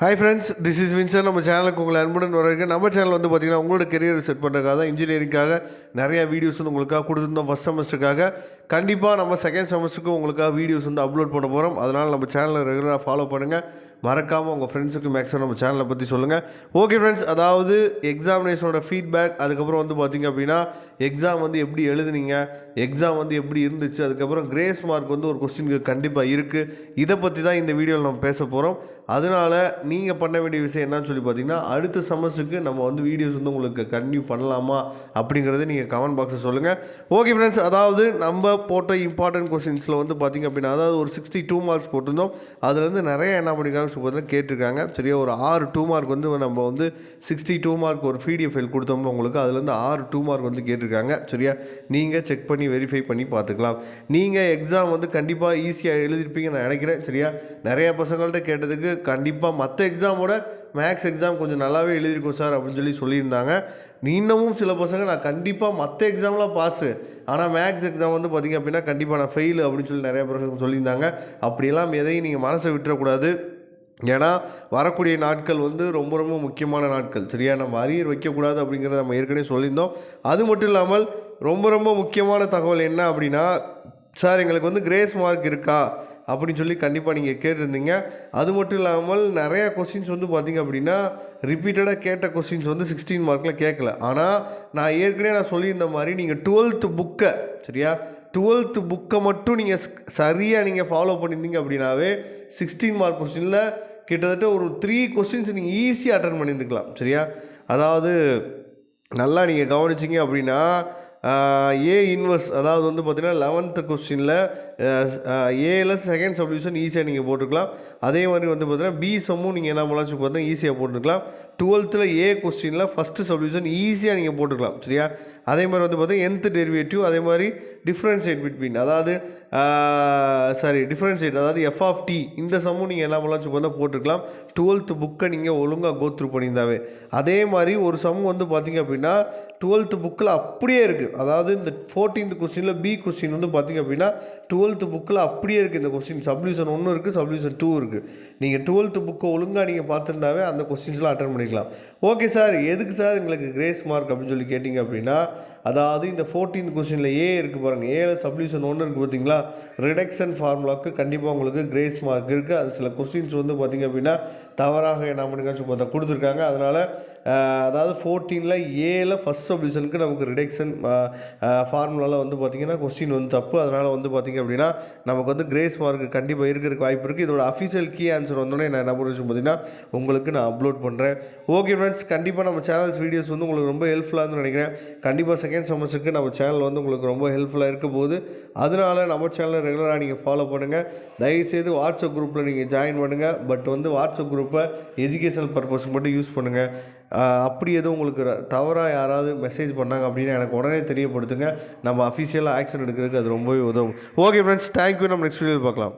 Hi friends, this is Windsor. நம்ம சேனலுக்கு உங்களை அன்புடன் வரவேற்க. நம்ம சேனல் வந்து பார்த்திங்கன்னா உங்களோட கெரியர் செட் பண்ணுறதுக்காக தான், இன்ஜினியரிங்காக நிறையா வீடியோஸ் வந்து உங்களுக்காக கொடுத்துருந்தோம். ஃபஸ்ட் செமஸ்டருக்காக கண்டிப்பாக நம்ம செகண்ட் செமஸ்டருக்கு உங்களுக்காக வீடியோஸ் வந்து அப்லோட் பண்ண போகிறோம். அதனால் நம்ம சேனலை ரெகுலராக ஃபாலோ பண்ணுங்கள். மறக்காமல் உங்கள் ஃப்ரெண்ட்ஸுக்கு மேக்ஸிமம் நம்ம சேனலை பற்றி சொல்லுங்கள். ஓகே ஃப்ரெண்ட்ஸ், அதாவது எக்ஸாமினேஷனோட ஃபீட்பேக், அதுக்கப்புறம் வந்து பார்த்திங்க அப்படின்னா எக்ஸாம் வந்து எப்படி எழுதுனீங்க, எக்ஸாம் வந்து எப்படி இருந்துச்சு, அதுக்கப்புறம் கிரேஸ் மார்க் வந்து ஒரு கொஸ்டினுக்கு கண்டிப்பாக இருக்குது. இதை பற்றி தான் இந்த வீடியோவில் நம்ம பேச போகிறோம். அதனால் நீங்கள் பண்ண வேண்டிய விஷயம் என்னன்னு சொல்லி பார்த்தீங்கன்னா, அடுத்த செமஸ்டருக்கு நம்ம வந்து வீடியோஸ் வந்து உங்களுக்கு கன்டினியூ பண்ணலாமா அப்படிங்கிறத நீங்கள் கமெண்ட் பாக்ஸில் சொல்லுங்கள். ஓகே ஃப்ரெண்ட்ஸ், அதாவது நம்ம போட்ட இம்பார்ட்டன்ட் கொஸ்டின்ஸில் வந்து பார்த்திங்க அப்படின்னா, அதாவது ஒரு 62 மார்க்ஸ் போட்டிருந்தோம். அதுலேருந்து நிறைய என்ன பண்ணியிருக்காங்க கேட்டிருக்காங்க. சரியா, ஒரு 6 2 மார்க் வந்து நம்ம வந்து 62 மார்க் ஒரு PDF ஃபைல் கொடுத்தோம்னா உங்களுக்கு அதுலேருந்து 6 2 மார்க் வந்து கேட்டிருக்காங்க. சரியா, நீங்கள் செக் பண்ணி வெரிஃபை பண்ணி பார்த்துக்கலாம். நீங்கள் எக்ஸாம் வந்து கண்டிப்பாக ஈஸியாக எழுதிருப்பீங்கன்னு நான் நினைக்கிறேன். சரியா, நிறைய பசங்கள்கிட்ட கேட்டதுக்கு கண்டிப்பாக மற்ற எக்ஸாமோட மேக்ஸ் எக்ஸாம் கொஞ்சம் நல்லாவே எழுதியிருக்கோம் சார் அப்படின்னு சொல்லியிருந்தாங்க. இன்னமும் சில பசங்க நான் கண்டிப்பாக மற்ற எக்ஸாம்லாம் பாஸு, ஆனால் மேக்ஸ் எக்ஸாம் வந்து பார்த்திங்க அப்படின்னா கண்டிப்பாக நான் ஃபெயிலு அப்படின்னு சொல்லி நிறைய பசங்க சொல்லியிருந்தாங்க. அப்படியெல்லாம் எதையும் நீங்கள் மனசை விட்டுறக்கூடாது. ஏன்னா வரக்கூடிய நாட்கள் வந்து ரொம்ப ரொம்ப முக்கியமான நாட்கள். சரியா, நம்ம அரியர் வைக்கக்கூடாது அப்படிங்கிறத நம்ம ஏற்கனவே சொல்லியிருந்தோம். அது மட்டும் இல்லாமல் ரொம்ப ரொம்ப முக்கியமான தகவல் என்ன அப்படின்னா, சார் எங்களுக்கு வந்து கிரேஸ் மார்க் இருக்கா அப்படின்னு சொல்லி கண்டிப்பாக நீங்கள் கேட்டிருந்தீங்க. அது மட்டும் இல்லாமல் நிறையா கொஸ்டின்ஸ் வந்து பார்த்திங்க அப்படின்னா ரிப்பீட்டடாக கேட்ட கொஸ்டின்ஸ் வந்து 16 மார்க்கில் கேட்கல. ஆனால் நான் ஏற்கனவே சொல்லியிருந்த மாதிரி நீங்கள் 12th புக்கை, சரியா, 12th புக்கை மட்டும் நீங்கள் சரியாக நீங்கள் ஃபாலோ பண்ணியிருந்தீங்க அப்படின்னாவே 16 மார்க் கொஸ்டினில் கிட்டத்தட்ட ஒரு 3 கொஸ்டின்ஸ் நீங்கள் ஈஸியாக அட்டன் பண்ணியிருந்துக்கலாம். சரியா, அதாவது நல்லா நீங்கள் கவனிச்சிங்க அப்படின்னா ஏ இன்வர்ஸ், அதாவது வந்து பார்த்திங்கன்னா 11th கொஸ்டினில் ஏல செகண்ட் சப்டிவிஷன் ஈஸியாக நீங்கள் போட்டுக்கலாம். அதே மாதிரி வந்து பார்த்திங்கன்னா பி சம்மும் நீங்கள் என்ன பண்ணலாம் பார்த்தா ஈஸியாக போட்டுக்கலாம். 12th ஏ கொஸ்டினில் ஃபஸ்ட்டு சப்டிவிஷன் ஈஸியாக நீங்கள் போட்டுக்கலாம். சரியா, அதே மாதிரி வந்து பார்த்தீங்கன்னா nth டெரிவேட்டிவ், அதே மாதிரி டிஃப்ரென்ஷியேட் பிட்வீன், அதாவது டிஃப்ரென்ஷியேட், அதாவது எஃப் ஆஃப் டி, இந்த சம்மும் நீங்கள் என்ன பண்ணலாம் பார்த்தா போட்டுக்கலாம். 12th புக்கை நீங்கள் ஒழுங்காக கோத்ரூ பண்ணியிருந்தாவே. அதே மாதிரி ஒரு சம் வந்து பார்த்திங்க அப்படின்னா 12th புக்கில் அப்படியே இருக்குது. அதாவது இந்த 14th கொஸ்டினில் பி கொஸ்டின் வந்து பார்த்திங்க அப்படின்னா 12th புக்கில் அப்படியே இருக்குது. இந்த கொஸ்டின் சப்டிவிஷன் 1 இருக்குது, சப்டிவிஷன் 2 இருக்குது. நீங்கள் 12th புக்கை ஒழுங்காக நீங்கள் பார்த்துருந்தாவே அந்த கொஸ்டின்ஸ்லாம் அட்டன் பண்ணிக்கலாம். ஓகே சார், எதுக்கு சார் எங்களுக்கு கிரேஸ் மார்க் அப்படின்னு சொல்லி கேட்டிங்க அப்படின்னா, அதாவது இந்த 14th கொஸ்டினில் ஏ இருக்குது பாருங்கள், ஏல சப்டிவிஷன் 1 இருக்குது பார்த்தீங்களா, ரிடக்ஷன் ஃபார்முலாவுக்கு கண்டிப்பாக உங்களுக்கு கிரேஸ் மார்க் இருக்குது. அது சில கொஸ்டின்ஸ் வந்து பார்த்திங்க அப்படின்னா தவறாக என்ன பண்ணிக்காச்சும் பார்த்தா கொடுத்துருக்காங்க. அதனால் அதாவது 14ல் ஏல ஃபஸ்ட் சப்டிவிஷனுக்கு நமக்கு ரிடக்ஷன் ஃபார்முலாவில் வந்து பார்த்திங்கன்னா கொஸ்டின் வந்து தப்பு. அதனால் வந்து பார்த்திங்க அப்படின்னா நமக்கு வந்து கிரேஸ் மார்க் கண்டிப்பாக இருக்கிறதுக்கு வாய்ப்பு இருக்குது. இதோட அஃபிஷியல் கீ ஆன்சர் வந்தோடனே நான் என்ன பண்ணுறேன் பார்த்தீங்கன்னா உங்களுக்கு நான் அப்லோட் பண்ணுறேன். ஓகே ஃப்ரெண்ட்ஸ், கண்டிப்பாக நம்ம சேனல்ஸ் வீடியோஸ் வந்து உங்களுக்கு ரொம்ப ஹெல்ப்ஃபுல்லாக நினைக்கிறேன். கண்டிப்பாக செகண்ட் செமஸ்டருக்கு நம்ம சேனல் வந்து உங்களுக்கு ரொம்ப ஹெல்ப்ஃபுல்லாக இருக்க போகுது. அதனால் நம்ம சேனலை ரெகுலராக நீங்கள் ஃபாலோ பண்ணுங்கள். தயவுசெய்து வாட்ஸ்அப் குரூப்பில் நீங்கள் ஜாயின் பண்ணுங்கள். பட் வந்து வாட்ஸ்அப் குரூப்பை எஜுகேஷனல் பர்பஸ்க்கு மட்டும் யூஸ் பண்ணுங்கள். அப்படி எதுவும் உங்களுக்கு தவறாக யாராவது மெசேஜ் பண்ணாங்க அப்படின்னா எனக்கு உடனே தெரியப்படுத்துங்க. நம்ம அஃபிஷியலாக ஆக்ஷன் எடுக்கிறதுக்கு அது ரொம்பவே உதவும். Okay friends, thank you. நம்ம நெக்ஸ்ட் வீடியோவில் பார்க்கலாம்.